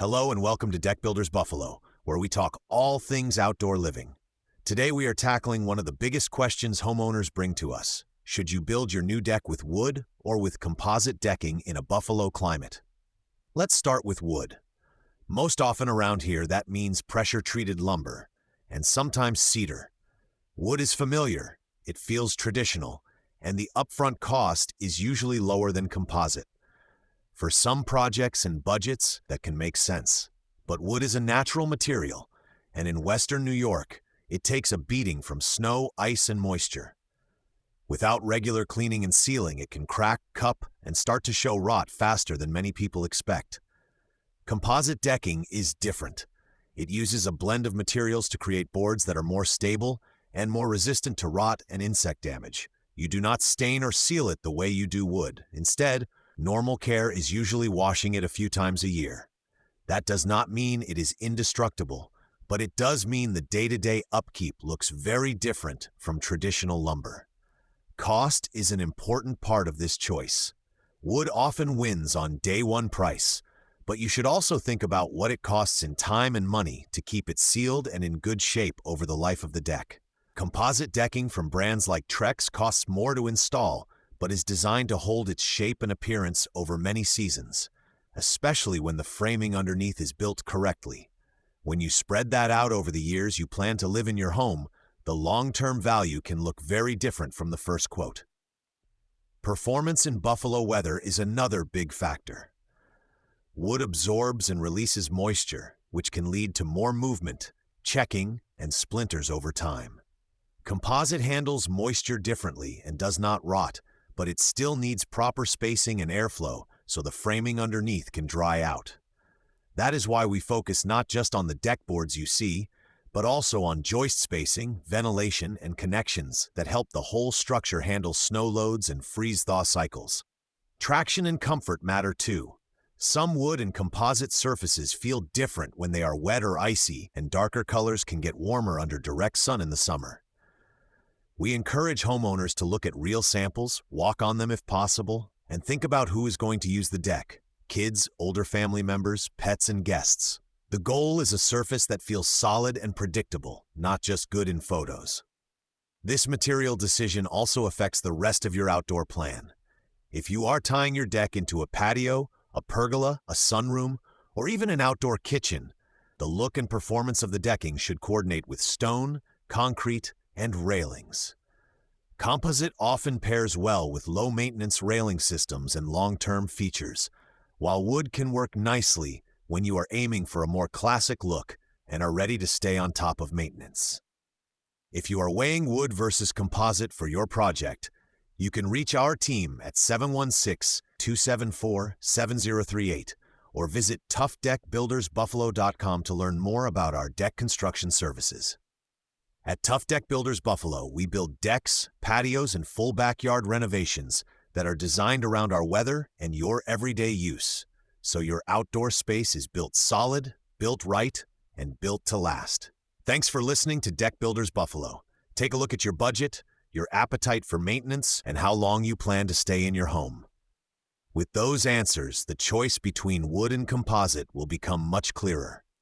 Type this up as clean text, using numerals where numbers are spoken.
Hello and welcome to Deck Builders Buffalo, where we talk all things outdoor living. Today we are tackling one of the biggest questions homeowners bring to us. Should you build your new deck with wood or with composite decking in a Buffalo climate? Let's start with wood. Most often around here that means pressure-treated lumber, and sometimes cedar. Wood is familiar, it feels traditional, and the upfront cost is usually lower than composite. For some projects and budgets, that can make sense. But wood is a natural material, and in western New York, it takes a beating from snow, ice, and moisture. Without regular cleaning and sealing, it can crack, cup, and start to show rot faster than many people expect. Composite decking is different. It uses a blend of materials to create boards that are more stable and more resistant to rot and insect damage. You do not stain or seal it the way you do wood. Instead, normal care is usually washing it a few times a year. That does not mean it is indestructible, but it does mean the day-to-day upkeep looks very different from traditional lumber. Cost is an important part of this choice. Wood often wins on day one price, but you should also think about what it costs in time and money to keep it sealed and in good shape over the life of the deck. Composite decking from brands like Trex costs more to install, but is designed to hold its shape and appearance over many seasons, especially when the framing underneath is built correctly. When you spread that out over the years you plan to live in your home, the long-term value can look very different from the first quote. Performance in Buffalo weather is another big factor. Wood absorbs and releases moisture, which can lead to more movement, checking, and splinters over time. Composite handles moisture differently and does not rot, but it still needs proper spacing and airflow so the framing underneath can dry out. That is why we focus not just on the deck boards you see, but also on joist spacing, ventilation, and connections that help the whole structure handle snow loads and freeze-thaw cycles. Traction and comfort matter too. Some wood and composite surfaces feel different when they are wet or icy, and darker colors can get warmer under direct sun in the summer. We encourage homeowners to look at real samples, walk on them if possible, and think about who is going to use the deck: kids, older family members, pets, and guests. The goal is a surface that feels solid and predictable, not just good in photos. This material decision also affects the rest of your outdoor plan. If you are tying your deck into a patio, a pergola, a sunroom, or even an outdoor kitchen, the look and performance of the decking should coordinate with stone, concrete, and railings. Composite often pairs well with low-maintenance railing systems and long-term features, while wood can work nicely when you are aiming for a more classic look and are ready to stay on top of maintenance. If you are weighing wood versus composite for your project, you can reach our team at 716-274-7038 or visit toughdeckbuildersbuffalo.com to learn more about our deck construction services. At Tough Deck Builders Buffalo, we build decks, patios, and full backyard renovations that are designed around our weather and your everyday use, so your outdoor space is built solid, built right, and built to last. Thanks for listening to Deck Builders Buffalo. Take a look at your budget, your appetite for maintenance, and how long you plan to stay in your home. With those answers, the choice between wood and composite will become much clearer.